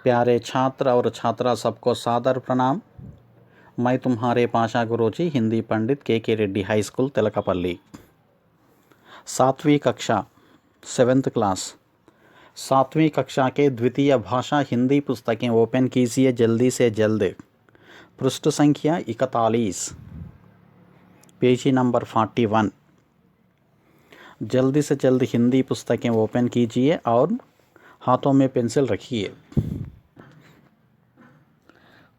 प्यारे छात्र और छात्रा सबको सादर प्रणाम। मैं तुम्हारे भाषा गुरुजी हिंदी पंडित के रेड्डी हाई स्कूल तिलकपल्ली। 7वीं कक्षा 7th क्लास 7वीं कक्षा के द्वितीय भाषा हिंदी पुस्तकें ओपन कीजिए जल्दी से जल्द। पृष्ठ संख्या 41, पेज नंबर 41। जल्दी से जल्द हिंदी पुस्तकें ओपन कीजिए और हाथों में पेंसिल रखिए।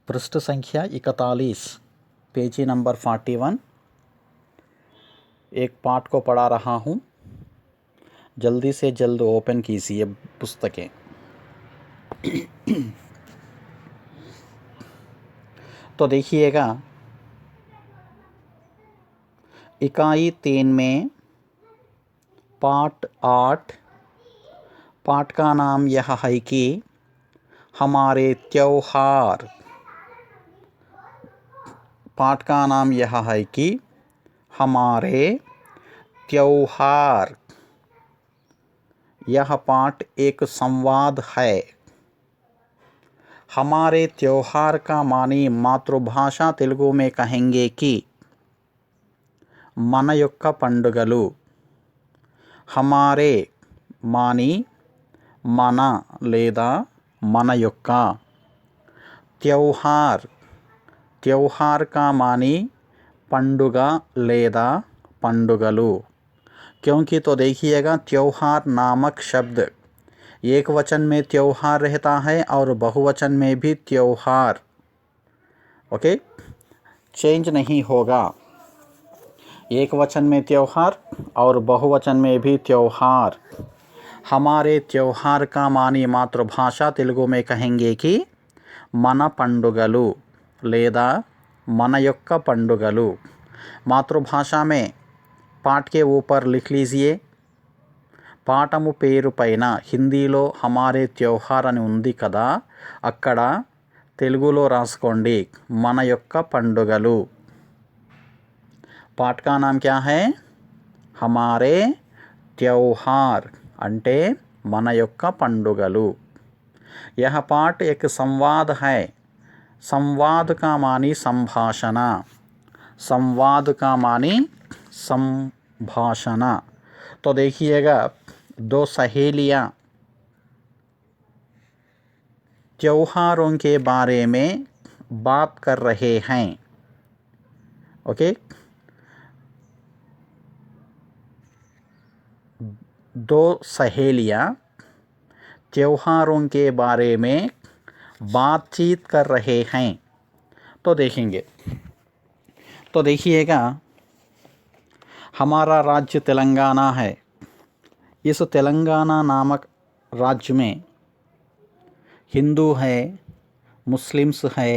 पृष्ठ संख्या 41, पेज नंबर 41। एक पाठ को पढ़ा रहा हूँ, जल्दी से जल्द ओपन कीजिए पुस्तकें। तो देखिएगा, इकाई 3 में पाठ 8, पाठ का नाम यह है कि हमारे त्योहार। पाठ का नाम यह है कि हमारे त्योहार। यह पाठ एक संवाद है। हमारे त्योहार का मानी मातृभाषा तेलुगु में कहेंगे कि मन యొక్క పండుగలు। हमारे मानी మన లేదా మన యొక్క। त्योहार, त्योहार का मानी पंडुग లేదా पंडुगलु। क्योंकि तो देखिएगा, त्योहार नामक शब्द एक वचन में त्योहार रहता है और बहुवचन में भी त्योहार, ओके, चेंज नहीं होगा। एक वचन में त्योहार और बहुवचन में भी त्योहार। हमारे त्योहार का मानी मातृभाषा तेलुगु में कहेंगे कि మన పండుగలు లేదా మన యొక్క పండుగలు। मातृभाषा में पाठ के ऊपर लिख लीजिए। పాఠము పేరు పైన హిందీలో हमारे त्योहार అని ఉంది కదా, అక్కడ తెలుగులో రాసుకోండి మన యొక్క పండుగలు। पाठ का नाम क्या है? हमारे त्योहार అంటే మన యొక్క పండుగలు। यह पाठ एक संवाद है। संवाद का मानी संभाषण। संवाद का मानी संभाषण। तो देखिएगा, दो सहेलियाँ त्योहारों के बारे में बात कर रहे हैं। ओके, दो सहेलियाँ त्योहारों के बारे में बातचीत कर रहे हैं। तो देखेंगे, तो देखिएगा, हमारा राज्य तेलंगाना है। इस तेलंगाना नामक राज्य में हिंदू है, मुस्लिम्स है,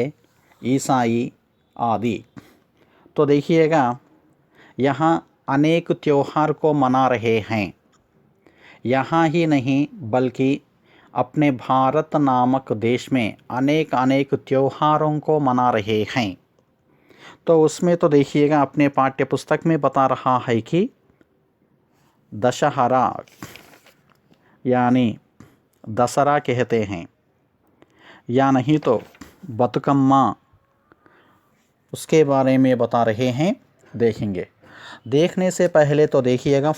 ईसाई आदि। तो देखिएगा, यहाँ अनेक त्योहार को मना रहे हैं। यहाँ ही नहीं बल्कि अपने भारत नामक देश में अनेक अनेक त्योहारों को मना रहे हैं। तो उसमें तो देखिएगा, अपने पाठ्य पुस्तक में बता रहा है कि दशहरा यानी दशहरा कहते हैं, या नहीं तो बतुकम्मा, उसके बारे में बता रहे हैं। देखेंगे, देखने से पहले तो देखिएगा,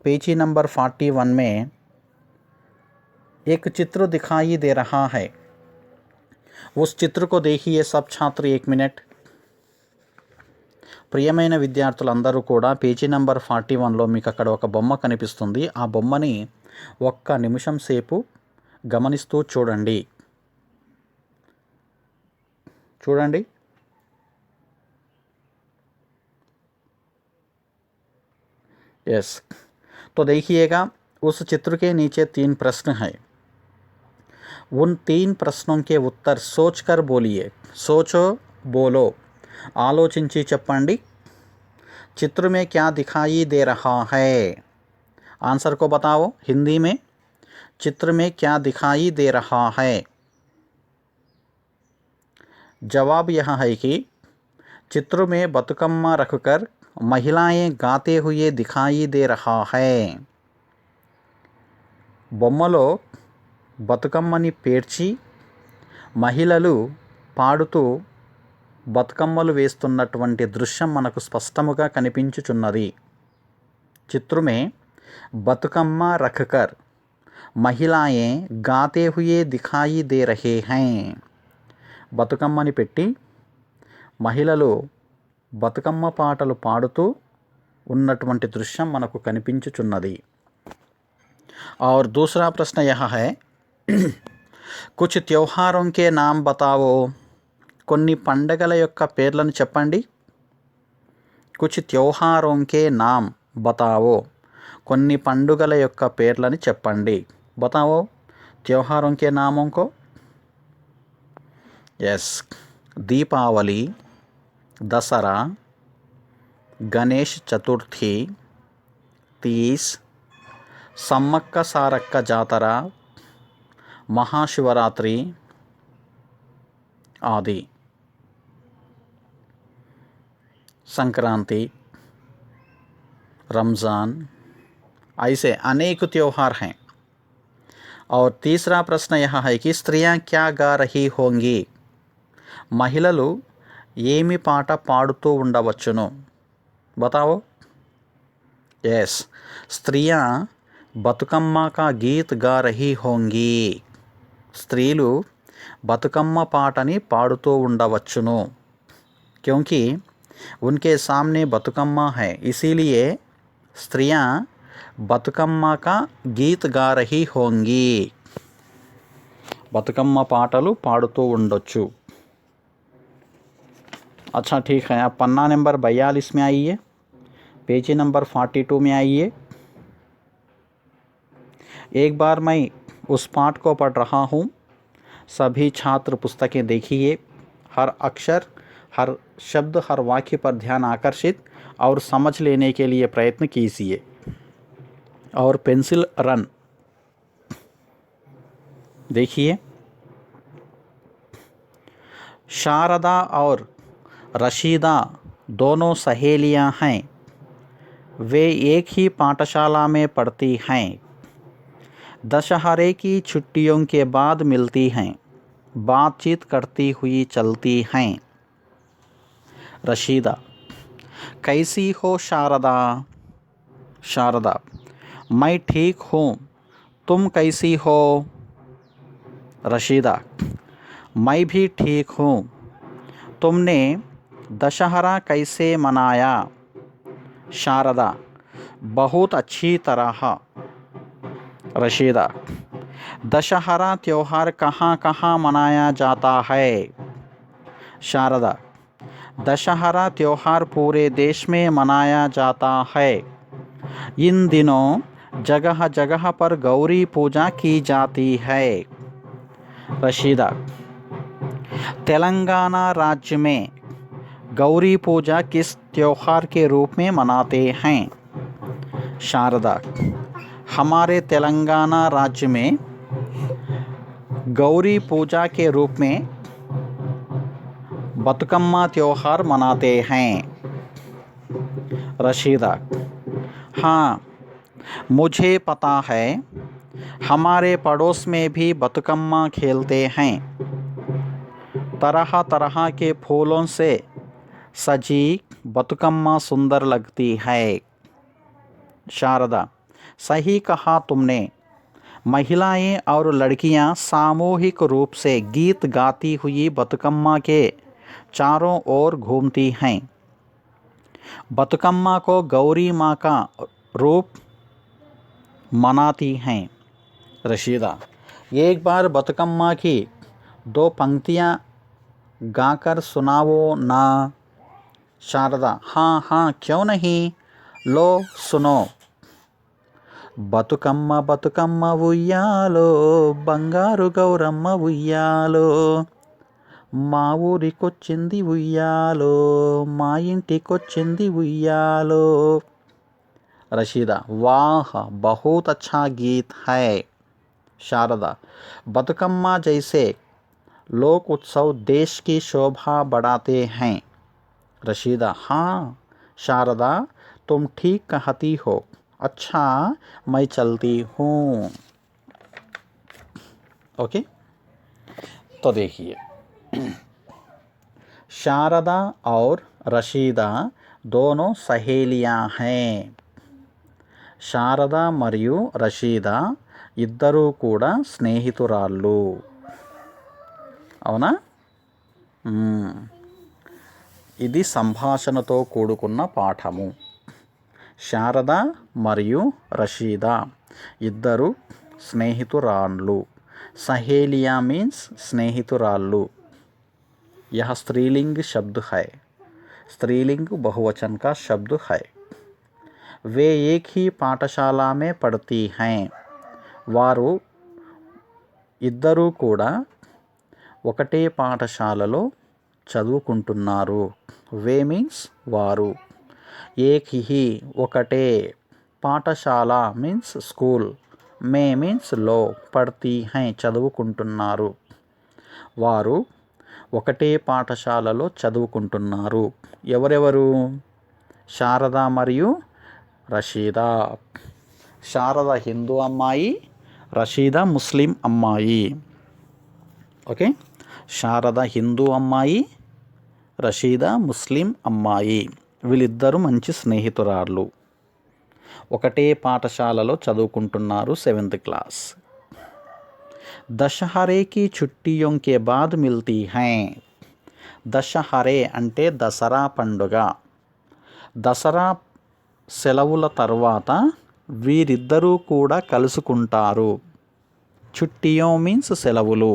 पेज नंबर 41 में एक चित्र दिखाई दे रहा है। उस चित्र को देखिए सब छात्र 1 मिनट। ప్రియమైన విద్యార్థులందరూ కూడా పేజీ నంబర్ 41లో మీకు అక్కడ ఒక బొమ్మ కనిపిస్తుంది. ఆ బొమ్మని ఒక్క నిమిషం సేపు గమనిస్తూ చూడండి. చూడండి. यस, तो देखिएगा, उस चित्र के नीचे 3 प्रश्न हैं। उन 3 प्रश्नों के उत्तर सोचकर बोलिए। सोचो, बोलो, आलोचिंची చెప్పండి। चित्र में क्या दिखाई दे रहा है? आंसर को बताओ हिंदी में। चित्र में क्या दिखाई दे रहा है? जवाब यह है कि चित्र में बतुकम्मा रखकर महिलाएं गाते हुए दिखाई दे रहा है। బొమ్మలో బతుకమ్మని పేర్చి మహిళలు పాడుతూ బతుకమ్మలు వేస్తున్నటువంటి దృశ్యం మనకు స్పష్టముగా కనిపించుచున్నది. चित्र में बतुकम्मा रखकर महिलाएं गाते हुए दिखाई दे रहे हैं. బతుకమ్మని పెట్టి మహిళలు బతుకమ్మ పాటలు పాడుతూ ఉన్నటువంటి దృశ్యం మనకు కనిపించుచున్నది. और दूसरा प्रश्न यह है कुछ त्योहारों के नाम बताओ. కొన్ని పండగల యొక్క పేర్లను చెప్పండి. कुछ त्योहारों के नाम बताओ. కొన్ని పండుగల యొక్క పేర్లను చెప్పండి. बताओ त्योहारों के नामों को. यस, दीपावली, दशहरा, गणेश चतुर्थी, तीज, సమ్మక్క సారక్క జాతర, महाशिवरात्रि आदि, संक्रांति, रमज़ान, ऐसे अनेक त्यौहार हैं. और तीसरा प्रश्न यह है कि स्त्रियां क्या गा रही होंगी. महिलలు ఏమి పాట పాడుతూ ఉండవచ్చును. बताओ. यस, स्त्रियां बतुकम्मा का गीत गा रही होंगी. స్త్రీలు బతుకమ్మ పాటని పాడుతూ ఉండవచ్చును. क्योंकि उनके सामने बतुकम्मा है, इसीलिए स्त्रियां बतुकम्मा का गीत गा रही होंगी. बतुकम्मा पाटलु पाడుతూ ఉండొచ్చు. अच्छा ठीक है, आप पन्ना नंबर 42 में आइए, पेज नंबर 42 में आइए. एक बार मैं उस पाठ को पढ़ रहा हूँ. सभी छात्र पुस्तकें देखिए. हर अक्षर, हर शब्द, हर वाक्य पर ध्यान आकर्षित और समझ लेने के लिए प्रयत्न कीजिए. और पेंसिल रन देखिए. शारदा और रशीदा दोनों सहेलियां हैं. वे एक ही पाठशाला में पढ़ती हैं. दशहरे की छुट्टियों के बाद मिलती हैं. बातचीत करती हुई चलती हैं. रशीदा, कैसी हो शारदा. शारदा, मैं ठीक हूँ, तुम कैसी हो. रशीदा, मैं भी ठीक हूँ. तुमने दशहरा कैसे मनाया. शारदा, बहुत अच्छी तरह. रशीदा, दशहरा त्यौहार कहाँ कहाँ मनाया जाता है. शारदा, दशहरा त्यौहार पूरे देश में मनाया जाता है. इन दिनों जगह जगह पर गौरी पूजा की जाती है. रशीदा, तेलंगाना राज्य में गौरी पूजा किस त्यौहार के रूप में मनाते हैं. शारदा, हमारे तेलंगाना राज्य में गौरी पूजा के रूप में बतुकम्मा त्यौहार मनाते हैं. रशीदा, हाँ मुझे पता है, हमारे पड़ोस में भी बतुकम्मा खेलते हैं. तरह तरह के फूलों से सजी बतुकम्मा सुंदर लगती है. शारदा, सही कहा तुमने. महिलाएं और लड़कियां सामूहिक रूप से गीत गाती हुई बतुकम्मा के चारों ओर घूमती हैं. बतुकम्मा को गौरी माँ का रूप मनाती हैं. रशीदा, एक बार बतुकम्मा की 2 पंक्तियाँ गाकर सुनाओ ना. शारदा, हाँ हाँ क्यों नहीं, लो सुनो. బతుకమ్మ బతుకమ్మ ఉయ్యాలో, బంగారు గౌరమ్మ ఉయ్యాలో, మా ఊరికొచ్చింది ఉయ్యాలో, మా ఇంటికొచ్చింది ఉయ్యాలో. रशीदा, वाह बहुत अच्छा गीत है. शारदा, बतुकम्मा जैसे लोक उत्सव देश की शोभा बढ़ाते हैं. रशीदा, हाँ शारदा तुम ठीक कहती हो. अच्छा मैं चलती हूँ. ओके, तो देखिए, शारदा और रशीदा दोनों सहेलियां हैं. శారద మరియు రషీద ఇద్దరూ కూడా స్నేహితురాళ్ళు. అవునా? ఇది సంభాషణతో కూడుకున్న పాఠము. శారద మరియు రషీద ఇద్దరు స్నేహితురాళ్ళు. సహేలియా మీన్స్ స్నేహితురాళ్ళు. यह स्त्रीलिंग शब्द है. स्त्रीलिंग बहुवचन का शब्द है. वे एक ही पाठशाला में पढ़ती हैं. వారు ఇద్దరూ కూడా ఒకటే పాఠశాలలో చదువుకుంటున్నారు. వే మీన్స్ వారు, ఏక్ హీ ఒకటే, పాఠశాల మీన్స్ స్కూల్, మే మీన్స్ లో, పడ్తీ హై చదువుకుంటున్నారు. వారు ఒకటే పాఠశాలలో చదువుకుంటున్నారు. ఎవరెవరు? శారద మరియు రషీదా. శారద హిందూ అమ్మాయి, రషీదా ముస్లిం అమ్మాయి. ఓకే, శారద హిందూ అమ్మాయి, రషీదా ముస్లిం అమ్మాయి. వీళ్ళిద్దరూ మంచి స్నేహితురాళ్ళు. ఒకటే పాఠశాలలో చదువుకుంటున్నారు, 7th క్లాస్. దశహరే की छुट्टियों के बाद मिलती हैं. దశహరే అంటే దసరా పండుగ. దసరా సెలవుల తర్వాత వీరిద్దరూ కూడా కలుసుకుంటారు. చుట్టియో మీన్స్ సెలవులు,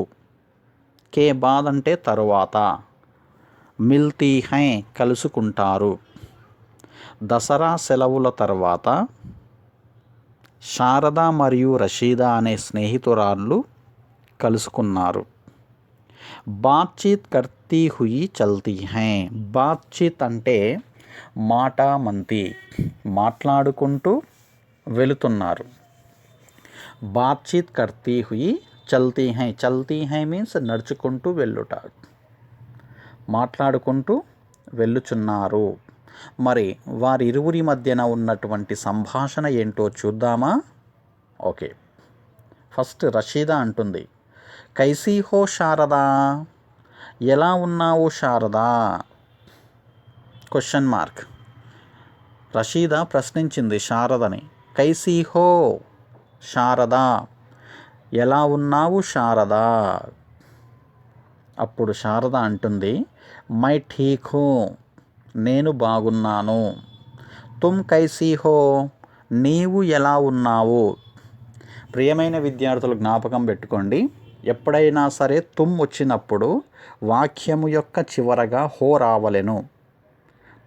కే బాద్ అంటే తరువాత, మిల్తీ హై కలుసుకుంటారు. దసరా సెలవుల తర్వాత శారద మరియు రషీదా అనే స్నేహితురాళ్ళు కలుసుకున్నారు. బాత్చీత్ కర్తీ హుయి చల్తీ హై. బాత్చీత్ అంటే మాటామంతి, మాట్లాడుకుంటూ వెళుతున్నారు. బాత్చీత్ కర్తీ హుయి Chalti high. Chalti high means నడుచుకుంటూ వెళ్ళుట, మాట్లాడుకుంటూ వెళ్ళుచున్నారు. మరి వారిరువురి మధ్యన ఉన్నటువంటి సంభాషణ ఏంటో చూద్దామా? ఓకే, ఫస్ట్ రషీదా అంటుంది, కైసీ హో శారదా, ఎలా ఉన్నావు శారదా? Question mark. రషీదా ప్రశ్నించింది శారదని, కైసీ హో శారదా, ఎలా ఉన్నావు శారదా? అప్పుడు శారద అంటుంది, మై ఠీక్ హూ, నేను బాగున్నాను. తుమ్ కైసీ హో, నీవు ఎలా ఉన్నావు? ప్రియమైన విద్యార్థులు జ్ఞాపకం పెట్టుకోండి, ఎప్పుడైనా సరే తుమ్ వచ్చినప్పుడు వాక్యము యొక్క చివరగా హో రావలెను.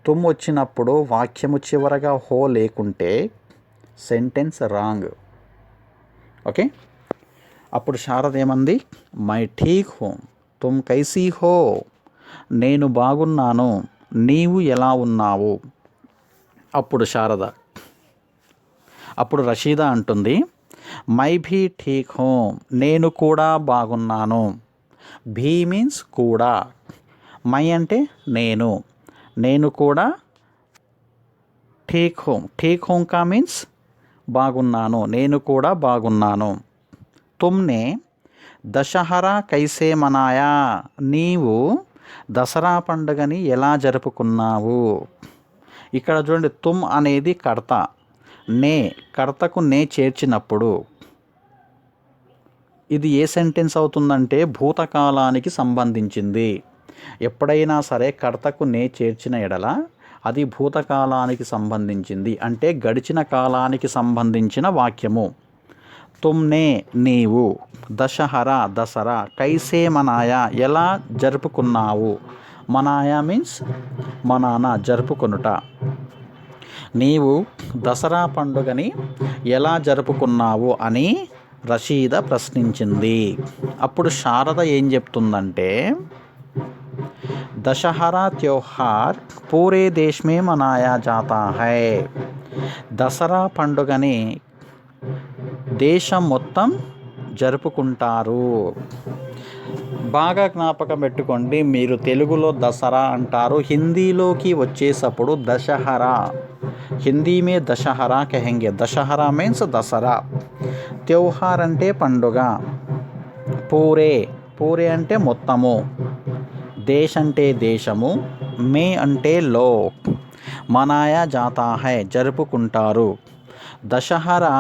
తుమ్ వచ్చినప్పుడు వాక్యము చివరగా హో లేకుంటే సెంటెన్స్ రాంగ్. ఓకే, అప్పుడు శారద ఏమంది, మై ఠీక్ హో, తుమ్ కైసీ హో, నేను బాగున్నాను, నీవు ఎలా ఉన్నావు? అప్పుడు రషీదా అంటుంది, మై భీ ఠీక్ హూ, నేను కూడా బాగున్నాను. భీ మీన్స్ కూడా, మై అంటే నేను, నేను కూడా ఠీక్ హూ, ఠీక్ హూ కా మీన్స్ బాగున్నాను, నేను కూడా బాగున్నాను. తుమ్నే దశహరా కైసే మనాయా, నీవు దసరా పండుగని ఎలా జరుపుకున్నావు? ఇక్కడ చూడండి, తుమ్ అనేది కర్త, నే కర్తకు నే చేర్చినప్పుడు ఇది ఏ సెంటెన్స్ అవుతుందంటే భూతకాలానికి సంబంధించింది. ఎప్పుడైనా సరే కర్తకు నే చేర్చిన ఎడల అది భూతకాలానికి సంబంధించింది, అంటే గడిచిన కాలానికి సంబంధించిన వాక్యము. తుమ్నే నీవు, దశహరా దసరా, కైసే మనాయా ఎలా జరుపుకున్నావు? మనాయా మీన్స్ మనానా జరుపుకొనుట. నీవు దసరా పండుగని ఎలా జరుపుకున్నావు అని రషీద ప్రశ్నించింది. అప్పుడు శారద ఏం చెప్తుందంటే, దశహరా త్యోహార్ పూరే దేశ్ మే మనాయా జాతా హై. దసరా పండుగని దేశం మొత్తం జరుపుకుంటారు. బాగా జ్ఞాపకం పెట్టుకోండి, మీరు తెలుగులో దసరా అంటారు, హిందీలోకి వచ్చేసప్పుడు దశహరా, హిందీ మే దశహరా కహెంగే. దశహరా మీన్స్ దసరా, త్యోహార్ అంటే పండుగ, పూరే పూరే అంటే మొత్తము, దేశ్ అంటే దేశము, మే అంటే లో, మనాయా జాతా హై జరుపుకుంటారు. దశహరా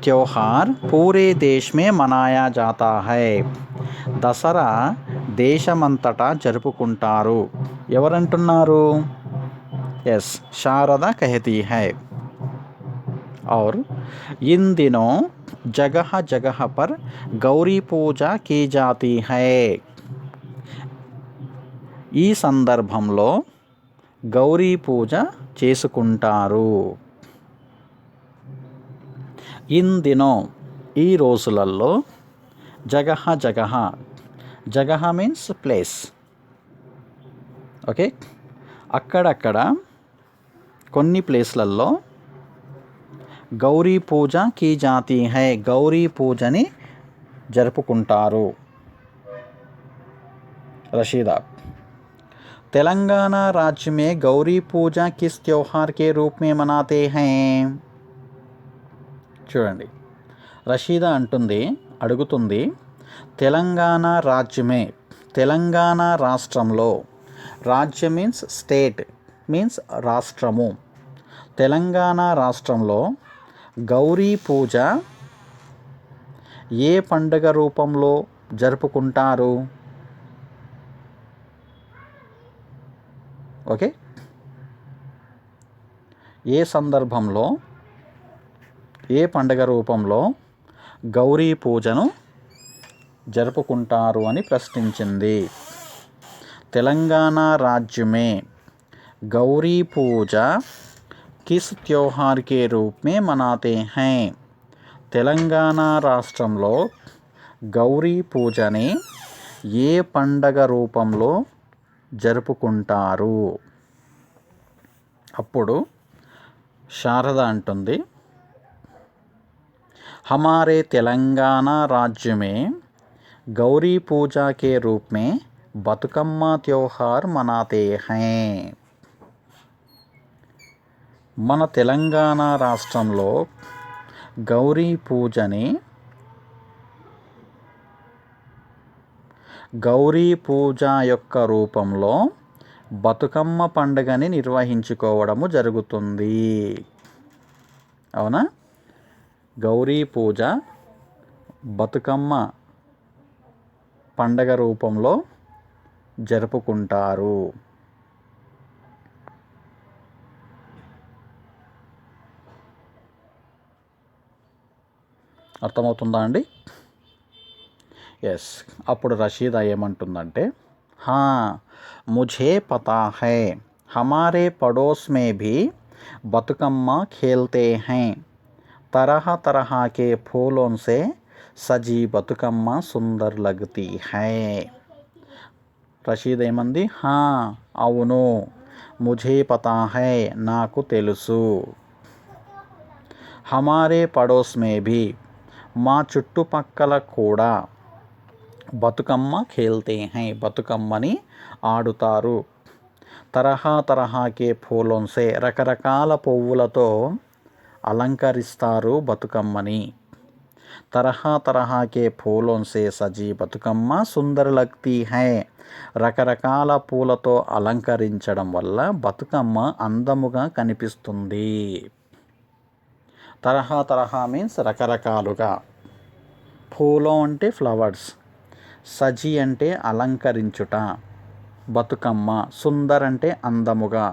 త్యోహార్ పూరే దేశ్ మే మనాయా జాతా హై. దసరా దేశమంతటా జరుపుకుంటారు. ఎవరంటున్నారు? ఎస్, శారద కహతీ హై. और इन दिनों जगह जगह पर गौरी पूजा की जाती है. ఈ సందర్భంలో గౌరీ పూజ చేసుకుంటారు. ఇన్ దినో ఈ రోజులలో, జగహ జగహ, జగహ మీన్స్ ప్లేస్, ఓకే, అక్కడక్కడ కొన్ని ప్లేస్లలో గౌరీ పూజ కీ జాతీ హై గౌరీ పూజని జరుపుకుంటారు. रशीदा, तेलंगाना राज्य में गौरी पूजा किस त्योहार के रूप में मनाते हैं? చూడండి, రషీదా అంటుంది, అడుగుతుంది, తెలంగాణ రాజ్యమే, తెలంగాణ రాష్ట్రంలో, రాజ్య మీన్స్ స్టేట్ మీన్స్ రాష్ట్రము, తెలంగాణ రాష్ట్రంలో గౌరీ పూజ ఏ పండుగ రూపంలో జరుపుకుంటారు? ఓకే, ఏ సందర్భంలో, ఏ పండుగ రూపంలో గౌరీ పూజను జరుపుకుంటారు అని ప్రశ్నించింది. తెలంగాణ రాజ్యమే గౌరీ పూజ కిస్ త్యోహార్ కే రూప్ మే మనాతే హై. తెలంగాణ రాష్ట్రంలో గౌరీ పూజని ఏ పండగ రూపంలో జరుపుకుంటారు? అప్పుడు శారద అంటుంది, हमारे तेलंगाना राज्य में गौरी पूजा के रूप में बतुकम्मा त्योहार मनाते हैं. మన తెలంగాణ రాష్ట్రంలో గౌరీ పూజని, గౌరీ పూజ యొక్క రూపంలో బతుకమ్మ పండుగని నిర్వహించుకోవడము జరుగుతుంది. అవునా? గౌరీ పూజ బతుకమ్మ పండగ రూపంలో జరుపుకుంటారు. అర్థమవుతుందా అండి? ఎస్. అప్పుడు రషీదా ఏమంటుందంటే, హా ముఝే పతా హై హమారే పడోస్ మే భీ బతుకమ్మ ఖేల్తే హై तरह तरह के फूलों से सजी बतुकम्मा सुंदर लगती है. రషీద్ ఏమంది? హా అవును, ముఝే పతా హై నాకు తెలుసు, హమారే పడోస్ మే భీ మా చుట్టుపక్కల కూడా, బతుకమ్మ ఖేల్తే హై బతుకమ్మని ఆడుతారు, తరహా తరహాకే ఫూలోన్ సే రకరకాల పువ్వులతో అలంకరిస్తారు బతుకమ్మని, తరహా తరహాకే ఫూలోన్ సే సజీ బతుకమ్మ సుందర్ లగ్తీ హై రకరకాల పూలతో అలంకరించడం వల్ల బతుకమ్మ అందముగా కనిపిస్తుంది. తరహా తరహా మీన్స్ రకరకాలుగా, పూలో అంటే ఫ్లవర్స్, సజీ అంటే అలంకరించుట, బతుకమ్మ, సుందర్ అంటే అందముగా.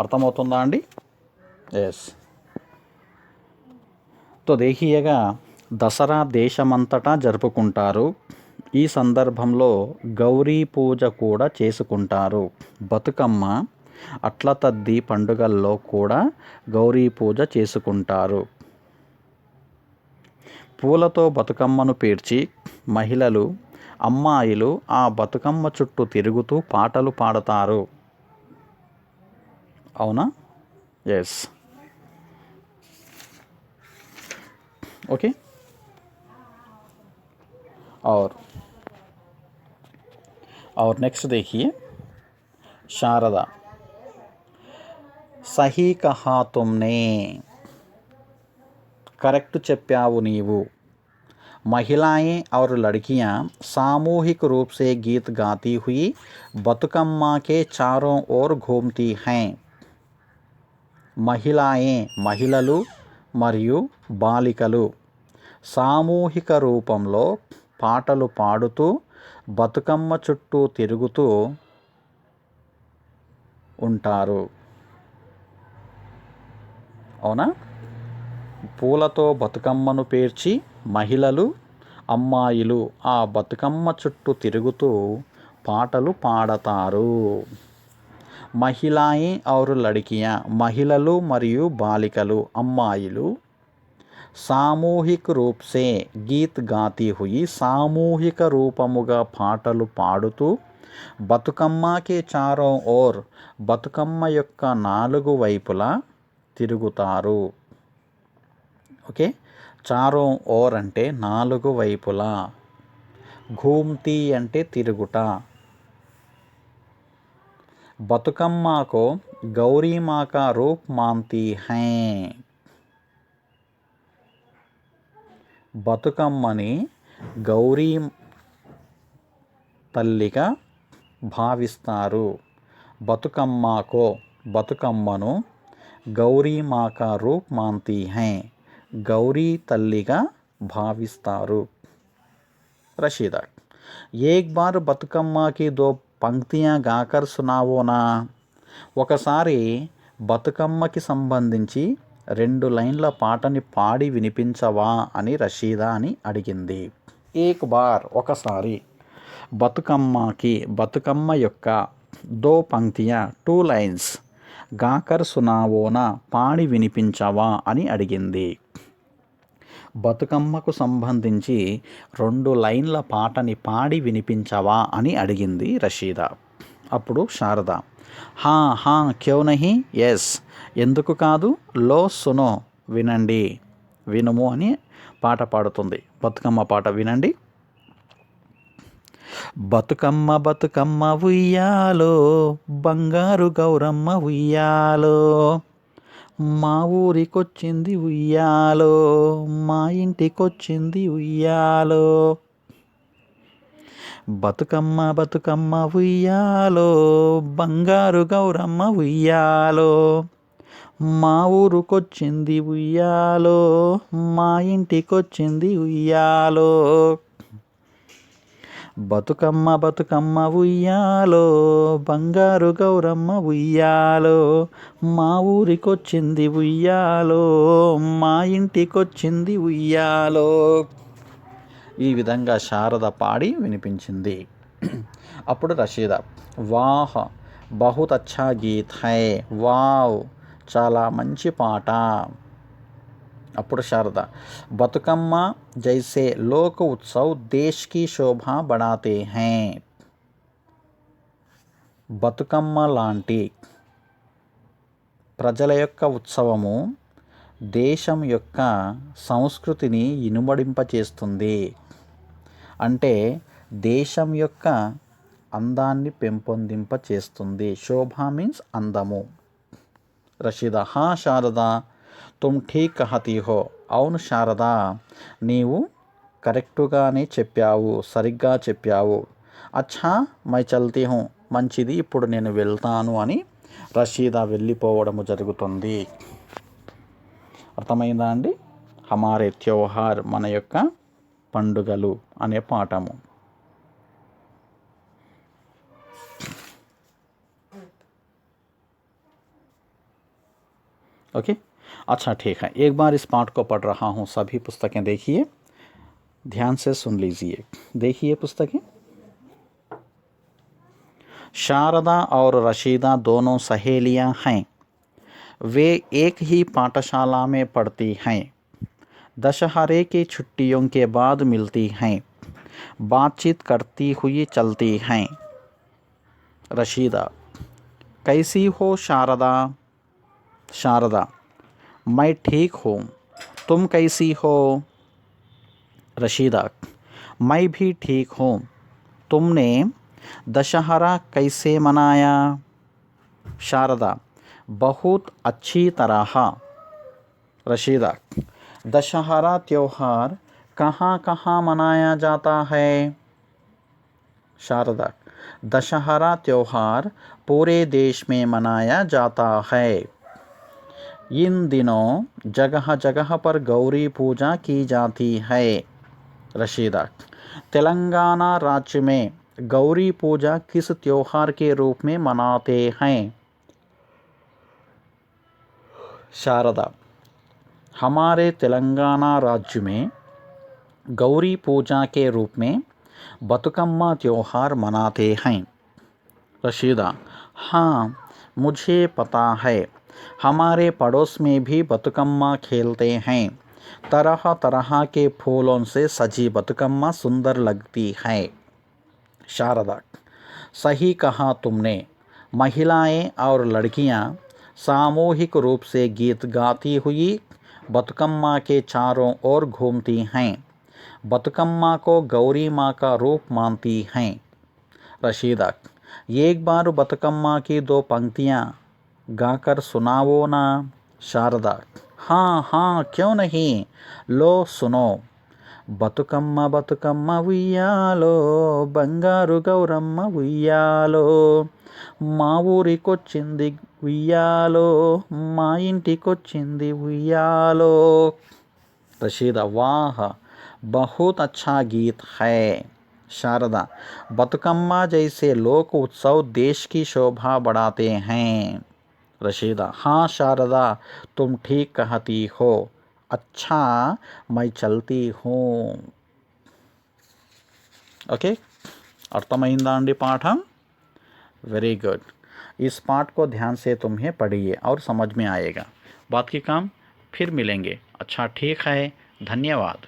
అర్థమవుతుందా అండి? ఎస్. తో దేఖియేగా, దసరా దేశమంతటా జరుపుకుంటారు. ఈ సందర్భంలో గౌరీ పూజ కూడా చేసుకుంటారు. బతుకమ్మ, అట్ల తద్ది పండుగల్లో కూడా గౌరీ పూజ చేసుకుంటారు. పూలతో బతుకమ్మను పేర్చి మహిళలు, అమ్మాయిలు ఆ బతుకమ్మ చుట్టూ తిరుగుతూ పాటలు పాడతారు. అవునా? ఎస్. ओके. और नेक्स्ट देखिए, शारदा, सही कहा तुमने, करेक्ट చెప్పావు నీవు, महिलाएं और लड़कियां सामूहिक रूप से गीत गाती हुई बतुकम्मा के चारों ओर घूमती हैं. महिलाएं महिళలు మరియు బాలికలు సామూహిక రూపంలో పాటలు పాడుతూ బతుకమ్మ చుట్టూ తిరుగుతూ ఉంటారు. అవునా? పూలతో బతుకమ్మను పేర్చి మహిళలు అమ్మాయిలు ఆ బతుకమ్మ చుట్టూ తిరుగుతూ పాటలు పాడతారు. महिलाएं और लड़कियां महिళలు మరియు బాలికలు అమ్మాయిలు సామూహిక రూప్ సే గీత్ గాతి హుయి సామూహిక రూపముగా పాటలు పాడుతూ బతుకమ్మకే చారో ఓర్ బతుకమ్మ యొక్క నాలుగు వైపులా తిరుగుతారు. ఓకే, చారో ఓర్ అంటే నాలుగు వైపులా, ఘూమ్తీ అంటే తిరుగుట. बतुकम्मा को गौरी माँ का रूप मानती हैं. బతుకమ్మని గౌరీ తల్లిగా భావిస్తారు. బతుకమ్మకు బతుకమ్మను గౌరీ మాకా రూప్ మాన్తీ హై గౌరీ తల్లిగా భావిస్తారు. రషీదా, ఏక్ బార్ బతుకమ్మకి దో పంక్తియా గాకర్ సునావోనా. ఒకసారి బతుకమ్మకి సంబంధించి 2 లైన్ల పాటని పాడి వినిపించవా అని రషీదా అని అడిగింది. ఏక్ బార్ ఒకసారి, బతుకమ్మకి బతుకమ్మ యొక్క 2 పంక్తియా 2 లైన్స్ గాకర్ సునావోనా పాడి వినిపించవా అని అడిగింది. బతుకమ్మకు సంబంధించి 2 లైన్ల పాటని పాడి వినిపించవా అని అడిగింది రషీదా. అప్పుడు శారద హా హా క్యో నహీ, ఎస్ ఎందుకు కాదు, లో సునో వినండి, వినుము అని పాట పాడుతుంది. బతుకమ్మ పాట వినండి. బతుకమ్మ బతుకమ్మ ఉయ్యాలో బంగారు గౌరమ్మ ఉయ్యాలో మా ఊరికొచ్చింది ఉయ్యాలో మా ఇంటికొచ్చింది ఉయ్యాలో. బతుకమ్మ బతుకమ్మ ఉయ్యాలో బంగారు గౌరమ్మ ఉయ్యాలో మా ఊరుకొచ్చింది ఉయ్యాలో మా ఇంటికొచ్చింది ఉయ్యాలో. బతుకమ్మ బతుకమ్మ ఉయ్యాలో బంగారు గౌరమ్మ ఉయ్యాలో మా ఊరికొచ్చింది ఉయ్యాలో మా ఇంటికొచ్చింది ఉయ్యాలో. ఈ విధంగా శారద పాడి వినిపించింది. అప్పుడు రషీదా వాహ్ బహుత్ అచ్చా గీత్ హై, వావ్ చాలా మంచి పాట. అప్పుడు శారద బతుకమ్మ జైసే లోక ఉత్సవ్ దేశ్ కి శోభా బడాతే హై. బతుకమ్మ లాంటి ప్రజల యొక్క ఉత్సవము దేశం యొక్క సంస్కృతిని ఇనుమడింపచేస్తుంది. అంటే దేశం యొక్క అందాన్ని పెంపొందింపచేస్తుంది. శోభా మీన్స్ అందము. రషీదా హా శారదా తుమ్ ఠీక్ కహతీ హో, అవును శారదా నీవు కరెక్టుగానే చెప్పావు, సరిగ్గా చెప్పావు. అచ్చా మై చల్తీ హూ, మంచిది ఇప్పుడు నేను వెళ్తాను అని రషీదా వెళ్ళిపోవడము జరుగుతుంది. అర్థమైందా అండి? హమారే త్యోహార్ మన యొక్క పండుగలు అనే పాఠము. ओके, अच्छा ठीक है, एक बार इस पाठ को पढ़ रहा हूँ. सभी पुस्तकें देखिए, ध्यान से सुन लीजिए. देखिए पुस्तकें. शारदा और रशीदा दोनों सहेलियाँ हैं. वे एक ही पाठशाला में पढ़ती हैं. दशहरे की छुट्टियों के बाद मिलती हैं. बातचीत करती हुई चलती हैं. रशीदा कैसी हो शारदा. शारदा मैं ठीक हूँ, तुम कैसी हो. रशीदा मैं भी ठीक हूँ. तुमने दशहरा कैसे मनाया. शारदा बहुत अच्छी तरह. रशीदा दशहरा त्यौहार कहाँ कहाँ मनाया जाता है? शारदा, दशहरा त्योहार पूरे देश में मनाया जाता है। इन दिनों जगह जगह पर गौरी पूजा की जाती है। रशीदा, तेलंगाना राज्य में गौरी पूजा किस त्योहार के रूप में मनाते हैं? शारदा, हमारे तेलंगाना राज्य में गौरी पूजा के रूप में बतुकम्मा त्योहार मनाते हैं। रशीदा, हाँ मुझे पता है, हमारे पड़ोस में भी बतुकम्मा खेलते हैं। तरह तरह के फूलों से सजी बतुकम्मा सुंदर लगती है। शारदा, सही कहा तुमने, महिलाएं और लड़कियां सामूहिक रूप से गीत गाती हुई बतुकम्मा के चारों ओर घूमती हैं। बतुकम्मा को गौरी माँ का रूप मानती हैं। रशीदा, एक बार बतुकम्मा की 2 पंक्तियाँ गाकर सुनाओ ना। शारदा, हाँ हाँ क्यों नहीं, लो सुनो। బతుకమ్మ బతుకమ్మ ఉయ్యాలో బంగారు గౌరమ్మ ఉయ్యాలో మా ఊరికొచ్చింది ఉయ్యాలో మా ఇంటికొచ్చింది ఉయ్యాలో। रशीदा, वाह बहुत अच्छा गीत है। शारदा, बतुकम्मा जैसे लोक उत्सव देश की शोभा बढ़ाते हैं। रशीदा, हाँ शारदा तुम ठीक कहती हो। अच्छा मैं चलती हूँ। ओके, अर्थमैंदा अंडी पाठम। Very good. इस पाठ को ध्यान से तुम्हें पढ़िए और समझ में आएगा। बात की काम फिर मिलेंगे। अच्छा ठीक है, धन्यवाद।